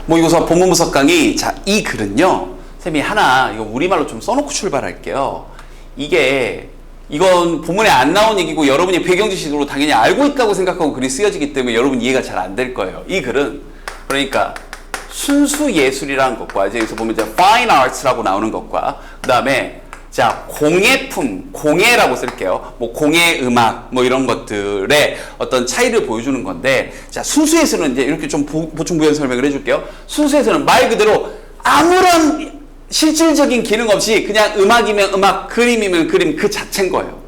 모의고사 본문 분석 강의. 자, 이 글은요. 쌤이 하나 이거 우리말로 좀 써놓고 출발할게요. 이건 본문에 안 나온 얘기고 여러분이 배경 지식으로 당연히 알고 있다고 생각하고 글이 쓰여지기 때문에 여러분 이해가 잘 안 될 거예요. 이 글은 그러니까 순수 예술이라는 것과 이제 여기서 보면 이제 fine arts라고 나오는 것과 그 다음에 자 공예품, 공예라고 쓸게요. 뭐 공예 음악 뭐 이런 것들의 어떤 차이를 보여주는 건데 자 순수 예술은 이제 이렇게 좀 보충 부연 설명을 해줄게요. 순수 예술은 말 그대로 아무런 실질적인 기능 없이 그냥 음악이면 음악, 그림이면 그림 그 자체인 거예요.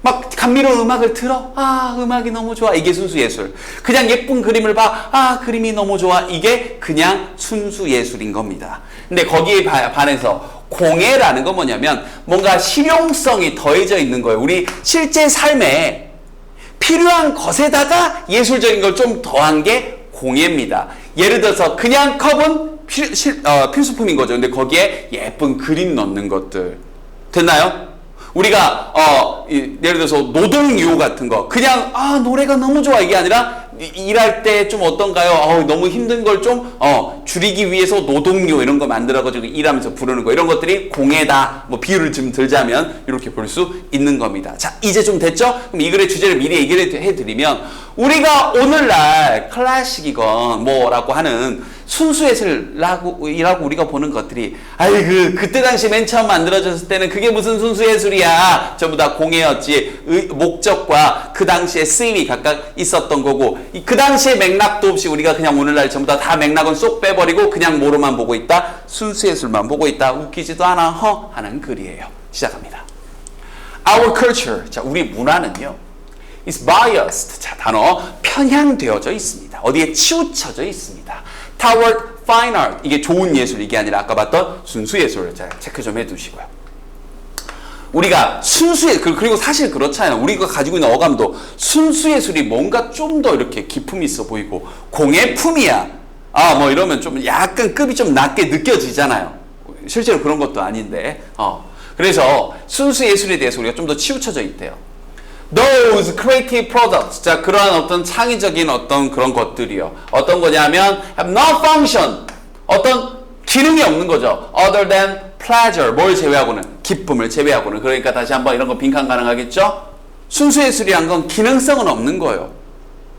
막 감미로운 음악을 들어. 아, 음악이 너무 좋아. 이게 순수 예술. 그냥 예쁜 그림을 봐. 아, 그림이 너무 좋아. 이게 그냥 순수 예술인 겁니다. 근데 거기에 반해서 공예라는 건 뭐냐면 뭔가 실용성이 더해져 있는 거예요. 우리 실제 삶에 필요한 것에다가 예술적인 걸 좀 더한 게 공예입니다. 예를 들어서 그냥 컵은 필수품인 거죠. 근데 거기에 예쁜 그림 넣는 것들. 됐나요? 우리가 예를 들어서 노동요 같은 거 그냥 노래가 너무 좋아 이게 아니라 일할 때 좀 어떤가요? 너무 힘든 걸 좀 줄이기 위해서 노동요 이런 거 만들어가지고 일하면서 부르는 거 이런 것들이 공예다. 뭐 비유를 좀 들자면 이렇게 볼 수 있는 겁니다. 자 이제 좀 됐죠? 그럼 이 글의 주제를 미리 얘기를 해드리면 우리가 오늘날 클래식이건 뭐라고 하는 순수예술이라고 우리가 보는 것들이 그때 당시 맨 처음 만들어졌을 때는 그게 무슨 순수예술이야. 전부 다 공예였지. 목적과 그 당시에 쓰임이 각각 있었던 거고 그 당시에 맥락도 없이 우리가 그냥 오늘날 전부 다 맥락은 쏙 빼버리고 그냥 뭐로만 보고 있다. 순수예술만 보고 있다. 웃기지도 않아 하는 글이에요. 시작합니다. Our culture, 자 우리 문화는요 is biased, 자 단어 편향되어져 있습니다. 어디에 치우쳐져 있습니다. Toward fine art, 이게 좋은 예술, 이게 아니라 아까 봤던 순수 예술. 자 체크 좀 해두시고요. 우리가 순수예술, 그리고 사실 그렇잖아요. 우리가 가지고 있는 어감도 순수예술이 뭔가 좀 더 이렇게 기품이 있어 보이고 공예품이야 뭐 이러면 좀 약간 급이 좀 낮게 느껴지잖아요. 실제로 그런 것도 아닌데 그래서 순수예술에 대해서 우리가 좀 더 치우쳐져 있대요. Those creative products, 자 그러한 어떤 창의적인 어떤 그런 것들이요. 어떤 거냐면 have no function, 어떤 기능이 없는 거죠. Other than pleasure, 뭘 제외하고는 기쁨을 제외하고는. 그러니까 다시 한번 이런 거 빈칸 가능하겠죠? 순수예술이란 건 기능성은 없는 거예요.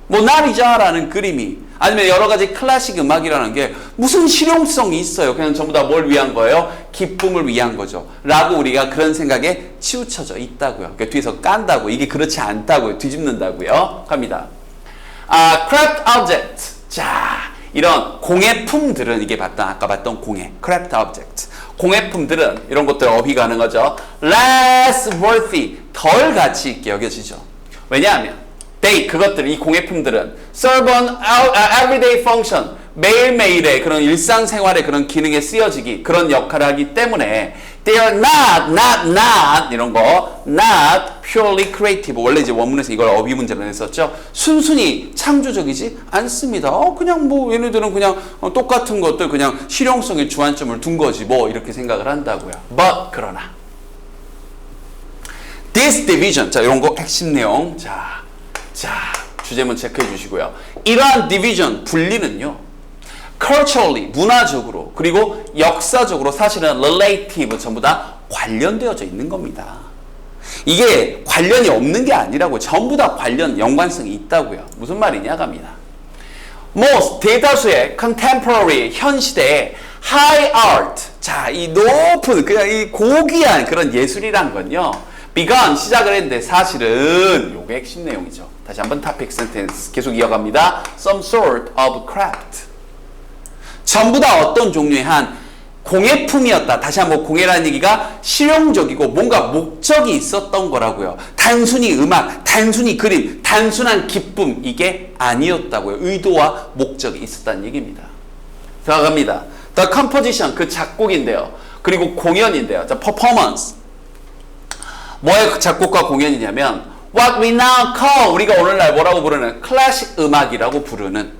뭐 날이자라는 그림이 아니면 여러 가지 클래식 음악이라는 게 무슨 실용성이 있어요. 그냥 전부 다 뭘 위한 거예요? 기쁨을 위한 거죠. 라고 우리가 그런 생각에 치우쳐져 있다고요. 그러니까 뒤에서 깐다고. 이게 그렇지 않다고요. 뒤집는다고요. 갑니다. craft object. 자, 이런 공예품들은 이게 아까 봤던 공예. craft object. 공예품들은 이런 것들 어휘 가는 거죠. less worthy. 덜 가치 있게 여겨지죠. 왜냐하면 그것들, 이 공예품들은 serve an everyday function, 매일매일의 그런 일상생활의 그런 기능에 쓰여지기, 그런 역할을 하기 때문에 they are not 이런 거, not purely creative. 원래 이제 원문에서 이걸 어휘 문제로 냈었죠. 순순히 창조적이지 않습니다. 그냥 뭐 얘네들은 그냥 똑같은 것들 그냥 실용성에 주안점을 둔 거지 뭐 이렇게 생각을 한다고요. But 그러나 this division, 자 이런 거 핵심 내용, 자 주제문 체크해 주시고요. 이러한 디비전, 분리는요. culturally, 문화적으로 그리고 역사적으로 사실은 relative, 전부 다 관련되어져 있는 겁니다. 이게 관련이 없는 게 아니라고. 전부 다 관련, 연관성이 있다고요. 무슨 말이냐 갑니다. most, 대다수의 contemporary, 현시대의 high art, 자 이 높은 그냥 이 고귀한 그런 예술이란 건요. begun, 시작을 했는데 사실은 요게 핵심 내용이죠. 다시 한번 topic sentence 계속 이어갑니다. Some sort of craft. 전부 다 어떤 종류의 한 공예품이었다. 다시 한번 공예라는 얘기가 실용적이고 뭔가 목적이 있었던 거라고요. 단순히 음악, 단순히 그림, 단순한 기쁨 이게 아니었다고요. 의도와 목적이 있었다는 얘기입니다. 들어갑니다. The composition, 그 작곡인데요. 그리고 공연인데요. The performance. 뭐의 작곡과 공연이냐면 what we now call, 우리가 오늘날 뭐라고 부르는 클래식 음악이라고 부르는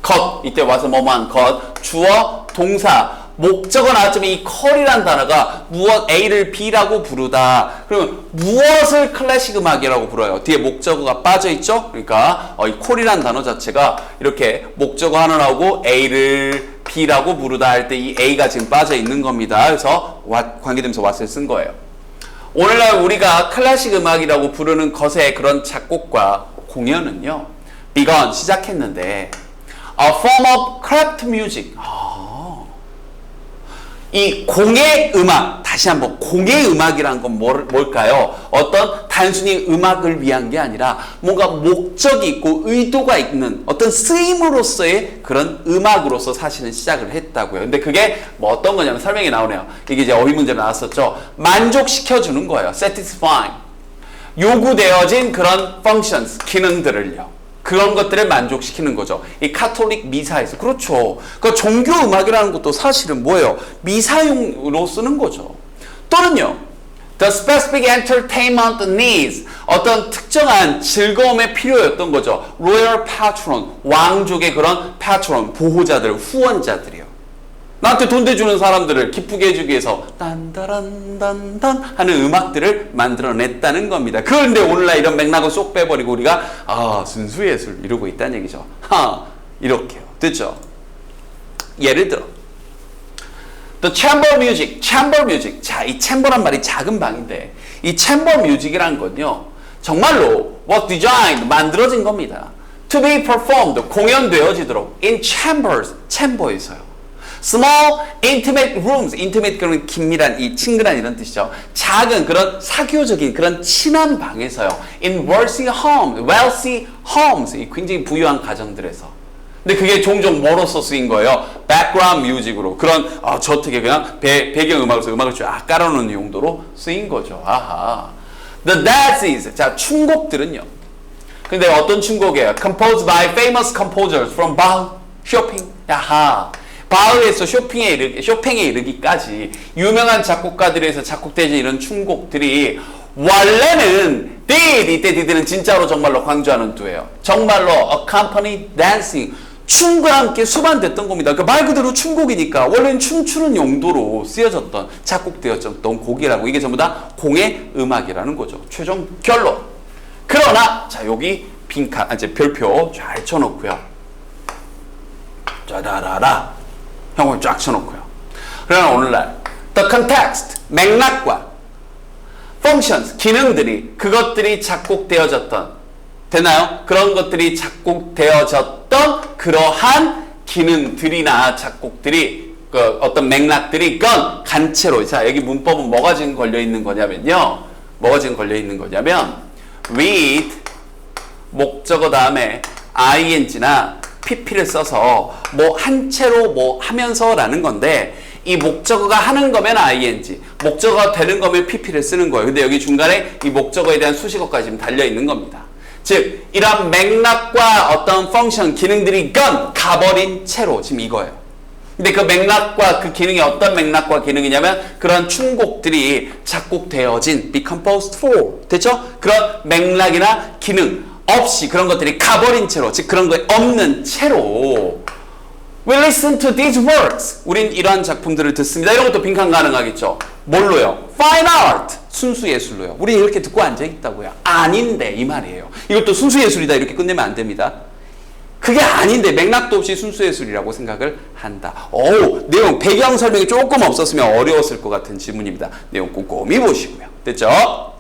것, 이때 와서 뭐뭐한 것, 주어, 동사, 목적어 나왔지만 이 컬이란 단어가 무엇 A를 B라고 부르다. 그러면 무엇을 클래식 음악이라고 불러요? 뒤에 목적어가 빠져 있죠? 그러니까 이 컬이란 단어 자체가 이렇게 목적어 하나 나오고 A를 B라고 부르다 할 때 이 A가 지금 빠져 있는 겁니다. 그래서 관계대명사 what을 쓴 거예요. 오늘날 우리가 클래식 음악이라고 부르는 것의 그런 작곡과 공연은요, begun 시작했는데, a form of craft music. 이 공예 음악, 다시 한번 공예 음악이란 건 뭘까요? 어떤 단순히 음악을 위한 게 아니라 뭔가 목적이 있고 의도가 있는 어떤 쓰임으로서의 그런 음악으로서 사실은 시작을 했다고요. 근데 그게 뭐 어떤 거냐면 설명이 나오네요. 이게 이제 어휘 문제 나왔었죠. 만족시켜주는 거예요. satisfying. 요구되어진 그런 functions, 기능들을요. 그런 것들을 만족시키는 거죠. 이 카톨릭 미사에서. 그렇죠. 그 종교 음악이라는 것도 사실은 뭐예요? 미사용으로 쓰는 거죠. 또는요, the specific entertainment needs. 어떤 특정한 즐거움의 필요였던 거죠. royal patron. 왕족의 그런 patron. 보호자들, 후원자들이요. 나한테 돈 대주는 사람들을 기쁘게 해주기 위해서 딴따란딴딴 하는 음악들을 만들어냈다는 겁니다. 그런데 오늘날 이런 맥락을 쏙 빼버리고 우리가 순수예술 이러고 있다는 얘기죠. 이렇게요. 됐죠? 예를 들어 The chamber music, chamber music. 자, 이 chamber란 말이 작은 방인데 이 chamber music이라는 건요, 정말로 was designed, 만들어진 겁니다. To be performed, 공연되어지도록 in chambers, chamber에서요. Small intimate rooms, intimate 그런 긴밀한, 이 친근한 이런 뜻이죠. 작은 그런 사교적인 그런 친한 방에서요. In wealthy homes, 이 굉장히 부유한 가정들에서. 근데 그게 종종 뭐로서 쓰인 거예요? Background music으로. 그런 저택에 그냥 배경음악으로서 음악을 쫙 깔아놓는 용도로 쓰인 거죠. 아하. The dances, 자, 춤곡들은요. 근데 어떤 춤곡이에요? Composed by famous composers from Bach, Chopin. 야하. 바흐에서 쇼팽에 이르기까지 유명한 작곡가들에서 작곡되는 이런 춤곡들이 원래는 이때 디드는 진짜로 정말로 강조하는 두예요. 정말로 accompany dancing, 춤과 함께 수반됐던 겁니다. 그러니까 말 그대로 춤곡이니까 원래는 춤추는 용도로 쓰여졌던 작곡되었던 곡이라고. 이게 전부 다 공예 음악이라는 거죠. 최종 결론. 그러나 자, 여기 빈칸 이제 별표 잘 쳐놓고요. 짜라라라. 형을 쫙 쳐놓고요. 그러나 오늘날 the context, 맥락과 functions, 기능들이 그것들이 작곡되어졌던, 되나요? 그런 것들이 작곡되어졌던 그러한 기능들이나 작곡들이 어떤 맥락들이 간체로. 자, 여기 문법은 뭐가 지금 걸려있는 거냐면요, with 목적어 다음에 ing나 pp를 써서 뭐 한 채로 뭐 하면서라는 건데, 이 목적어가 하는 거면 ing, 목적어가 되는 거면 pp를 쓰는 거예요. 근데 여기 중간에 이 목적어에 대한 수식어까지 지금 달려 있는 겁니다. 즉 이런 맥락과 어떤 펑션, 기능들이 가버린 채로 지금 이거예요. 근데 그 맥락과 그 기능이 어떤 맥락과 기능이냐면 그런 춤곡들이 작곡되어진 be composed for, 됐죠? 그런 맥락이나 기능 없이 그런 것들이 가버린 채로, 즉 그런 거 없는 채로 we listen to these works. 우린 이러한 작품들을 듣습니다. 이런 것도 빈칸 가능하겠죠. 뭘로요? fine art. 순수 예술로요. 우리 이렇게 듣고 앉아 있다고요. 아닌데 이 말이에요. 이것도 순수 예술이다 이렇게 끝내면 안 됩니다. 그게 아닌데 맥락도 없이 순수 예술이라고 생각을 한다. 내용 배경 설명이 조금 없었으면 어려웠을 것 같은 지문입니다. 내용 꼼꼼히 보시고요. 됐죠?